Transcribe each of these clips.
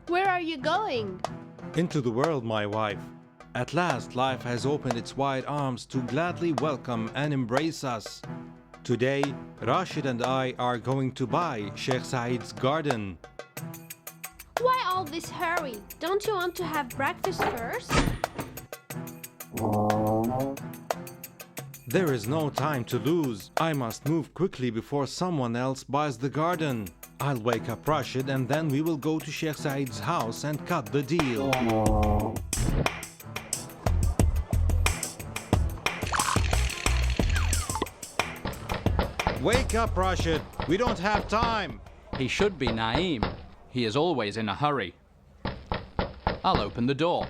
Where are you going? Into the world, my wife. At last, life has opened its wide arms to gladly welcome and embrace us. Today, Rashid and I are going to buy Sheikh Saeed's garden. Why all this hurry? Don't you want to have breakfast first? There is no time to lose. I must move quickly before someone else buys the garden. I'll wake up Rashid and then we will go to Sheikh Saeed's house and cut the deal. Wake up, Rashid. We don't have time. He should be Naeem. He is always in a hurry. I'll open the door.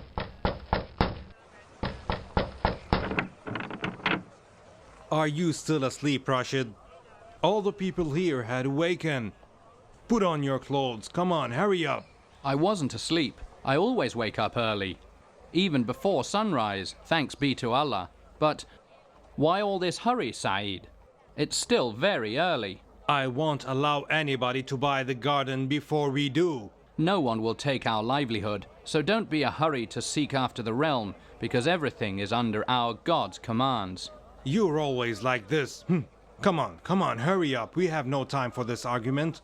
Are you still asleep, Rashid? All the people here had awakened. Put on your clothes. Come on, hurry up. I wasn't asleep. I always wake up early. Even before sunrise, thanks be to Allah. But why all this hurry, Saeed? It's still very early. I won't allow anybody to buy the garden before we do. No one will take our livelihood, so don't be a hurry to seek after the realm, because everything is under our God's commands. You're always like this. Come on, hurry up. We have no time for this argument.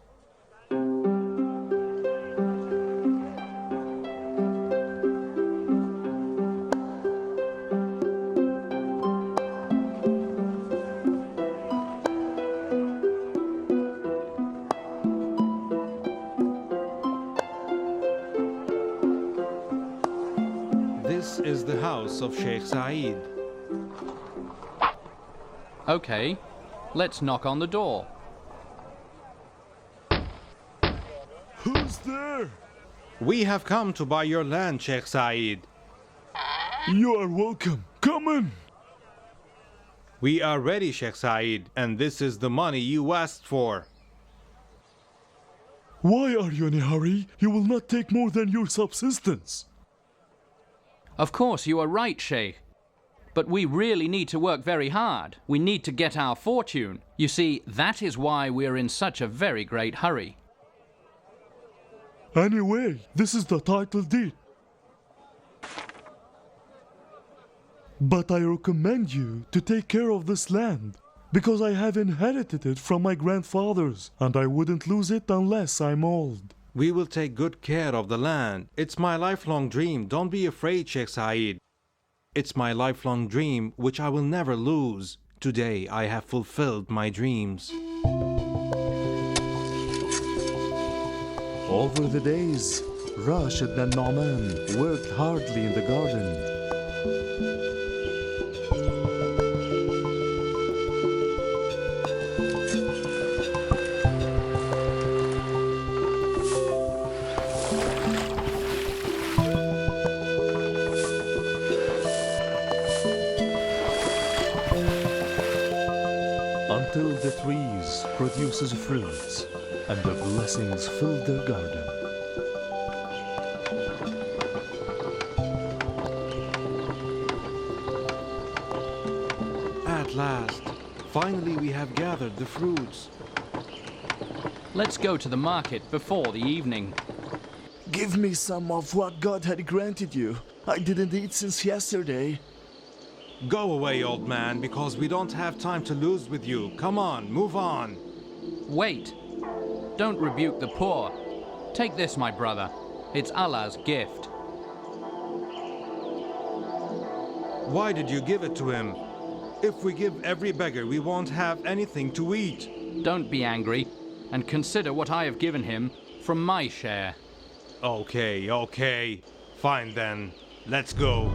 This is the house of Sheikh Saeed. Okay, let's knock on the door. Who's there? We have come to buy your land, Sheikh Saeed. You are welcome. Come in. We are ready, Sheikh Saeed, and this is the money you asked for. Why are you in a hurry? You will not take more than your subsistence. Of course, you are right, Sheikh. But we really need to work very hard. We need to get our fortune. You see, that is why we're in such a very great hurry. Anyway, this is the title deed. But I recommend you to take care of this land, because I have inherited it from my grandfathers, and I wouldn't lose it unless I'm old. We will take good care of the land. It's my lifelong dream. Don't be afraid, Sheikh Saeed. It's my lifelong dream, which I will never lose. Today I have fulfilled my dreams. Over the days, Rashid and Nauman worked hardly in the garden. Until the trees produces fruits and the blessings fill their garden. At last, finally we have gathered the fruits. Let's go to the market before the evening. Give me some of what God had granted you. I didn't eat since yesterday. Go away, old man, because we don't have time to lose with you. Come on, move on. Wait. Don't rebuke the poor. Take this, my brother. It's Allah's gift. Why did you give it to him? If we give every beggar, we won't have anything to eat. Don't be angry, and consider what I have given him from my share. Okay. Fine then. Let's go.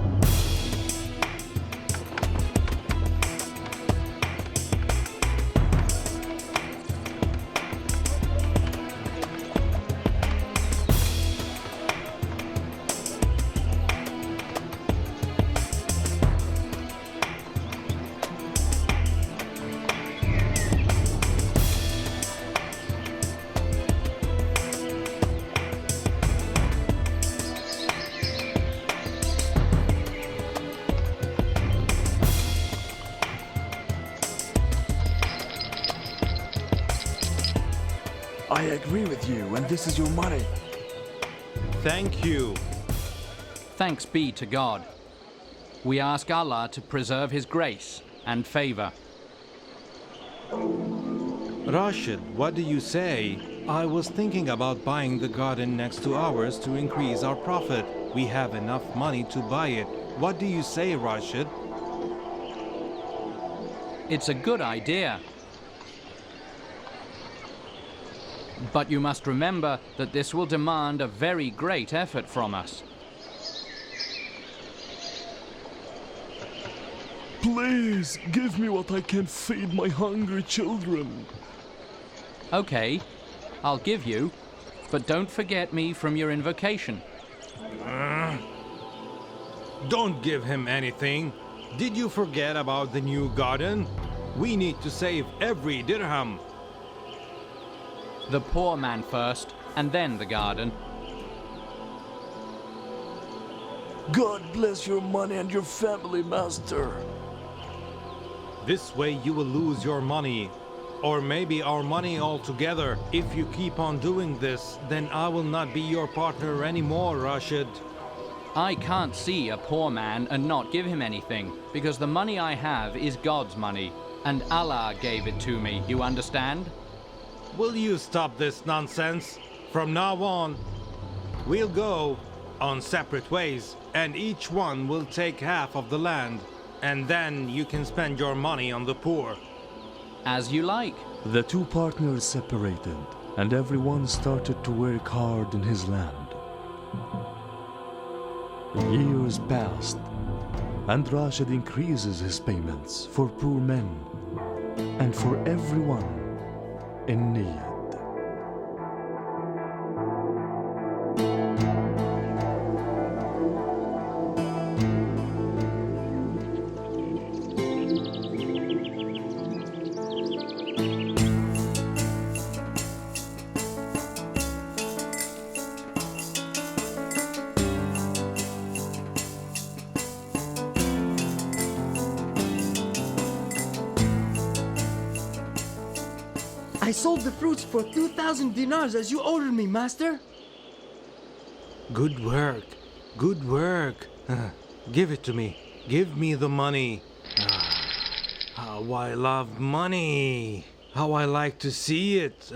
I agree with you, and this is your money. Thank you. Thanks be to God. We ask Allah to preserve His grace and favor. Rashid, what do you say? I was thinking about buying the garden next to ours to increase our profit. We have enough money to buy it. What do you say, Rashid? It's a good idea. But you must remember that this will demand a very great effort from us. Please, give me what I can feed my hungry children. Okay, I'll give you, but don't forget me from your invocation. Don't give him anything. Did you forget about the new garden? We need to save every dirham. The poor man first, and then the garden. God bless your money and your family, Master. This way you will lose your money. Or maybe our money altogether. If you keep on doing this, then I will not be your partner anymore, Rashid. I can't see a poor man and not give him anything, because the money I have is God's money, and Allah gave it to me, you understand? Will you stop this nonsense? From now on, we'll go on separate ways, and each one will take half of the land, and then you can spend your money on the poor. As you like. The two partners separated, and everyone started to work hard in his land. Years passed, and Rashid increases his payments for poor men and for everyone in need. I sold the fruits for 2,000 dinars as you ordered me, Master. Good work. Good work. Give it to me. Give me the money. How I love money. How I like to see it.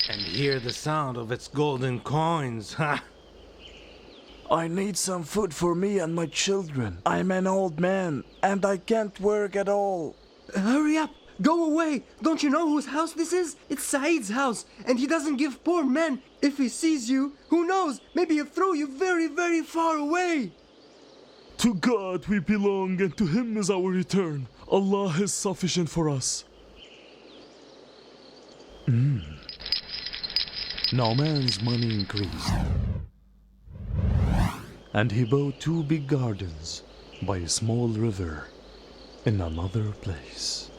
And hear the sound of its golden coins. I need some food for me and my children. I'm an old man, and I can't work at all. Hurry up! Go away! Don't you know whose house this is? It's Saeed's house, and he doesn't give poor men. If he sees you, who knows? Maybe he'll throw you very, very far away. To God we belong, and to Him is our return. Allah is sufficient for us. Nauman's money increased, and he bought 2 big gardens by a small river in another place.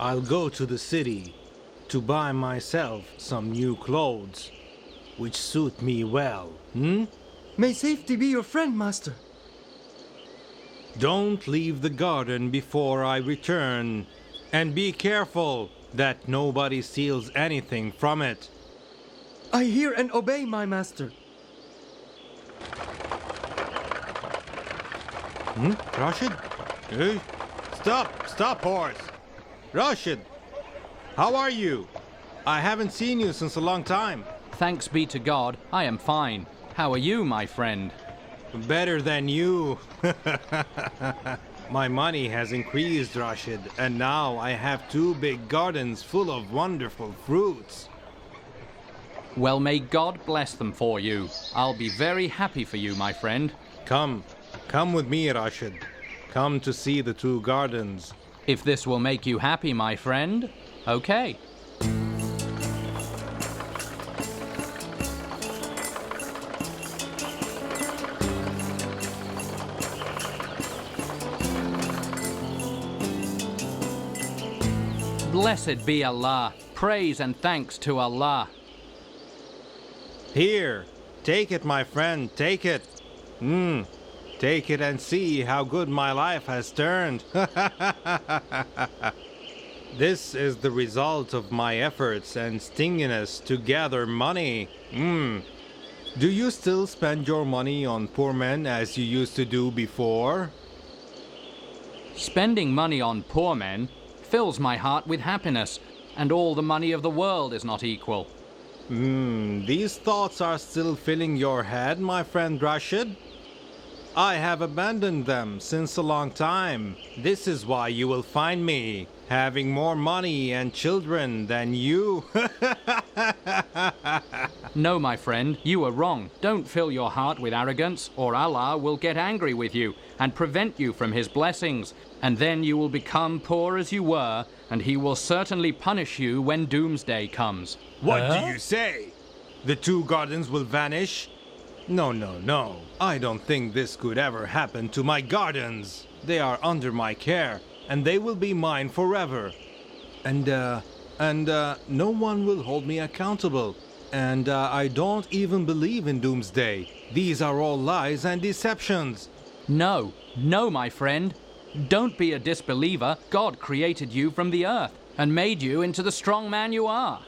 I'll go to the city to buy myself some new clothes, which suit me well. May safety be your friend, Master. Don't leave the garden before I return, and be careful that nobody steals anything from it. I hear and obey, my Master. Rashid? Hey, stop, horse! Rashid, how are you? I haven't seen you since a long time. Thanks be to God, I am fine. How are you, my friend? Better than you. My money has increased, Rashid, and now I have 2 big gardens full of wonderful fruits. Well, may God bless them for you. I'll be very happy for you, my friend. Come with me, Rashid. Come to see the 2 gardens. If this will make you happy, my friend, okay. Blessed be Allah. Praise and thanks to Allah. Here, take it, my friend, take it. Take it and see how good my life has turned. This is the result of my efforts and stinginess to gather money. Do you still spend your money on poor men as you used to do before? Spending money on poor men fills my heart with happiness, and all the money of the world is not equal. These thoughts are still filling your head, my friend Rashid? I have abandoned them since a long time. This is why you will find me having more money and children than you. No, my friend, you are wrong. Don't fill your heart with arrogance, or Allah will get angry with you and prevent you from His blessings. And then you will become poor as you were, and He will certainly punish you when doomsday comes. What do you say? The 2 gardens will vanish? No. I don't think this could ever happen to my gardens. They are under my care, and they will be mine forever. And no one will hold me accountable. And I don't even believe in doomsday. These are all lies and deceptions. No, my friend. Don't be a disbeliever. God created you from the earth and made you into the strong man you are.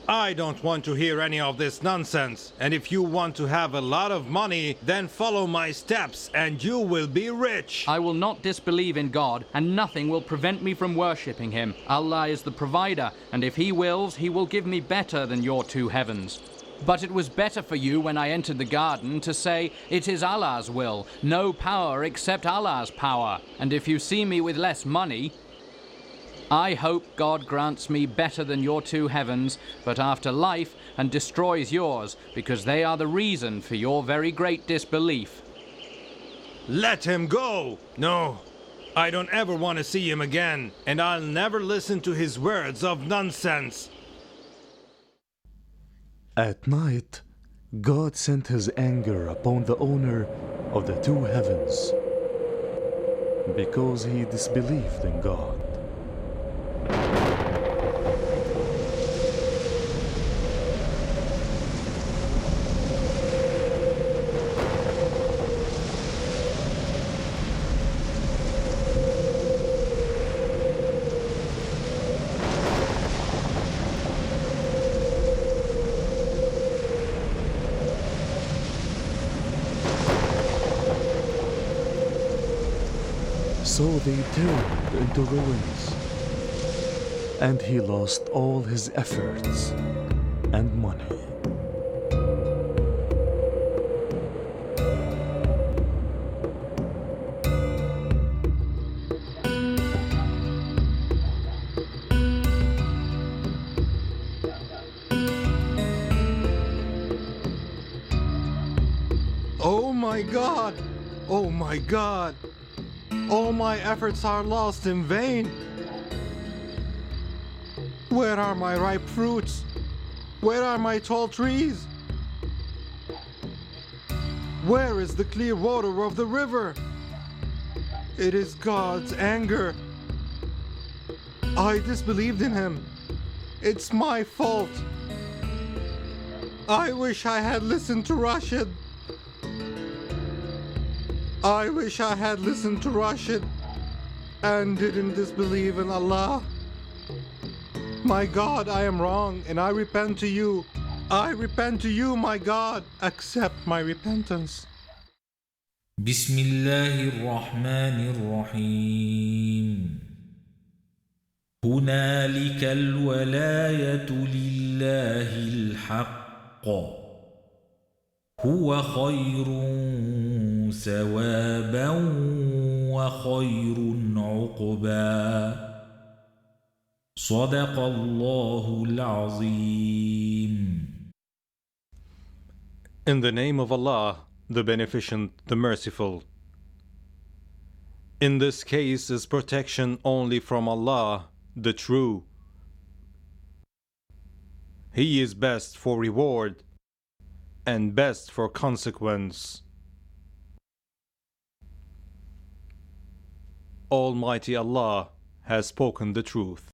I don't want to hear any of this nonsense. And if you want to have a lot of money, then follow my steps and you will be rich. I will not disbelieve in God, and nothing will prevent me from worshipping Him. Allah is the provider, and if He wills, He will give me better than your 2 heavens. But it was better for you when I entered the garden to say, "It is Allah's will, no power except Allah's power." And if you see me with less money, I hope God grants me better than your 2 heavens, but after life, and destroys yours, because they are the reason for your very great disbelief. Let him go! No, I don't ever want to see him again, and I'll never listen to his words of nonsense. At night, God sent His anger upon the owner of the 2 heavens because he disbelieved in God. So they turned into ruins, and he lost all his efforts and money. Oh my God! Oh my God! All my efforts are lost in vain. Where are my ripe fruits? Where are my tall trees? Where is the clear water of the river? It is God's anger. I disbelieved in Him. It's my fault. I wish I had listened to Rashid. I wish I had listened to Rashid and didn't disbelieve in Allah. My God, I am wrong and I repent to you. I repent to you, my God. Accept my repentance. بسم الله الرحمن الرحيم هنالك الولاية لله الحق هو خير ثوابا وخير عقبا صدق الله العظيم. In the name of Allah, the Beneficent, the Merciful. In this case is protection only from Allah, the True. He is best for reward and best for consequence. Almighty Allah has spoken the truth.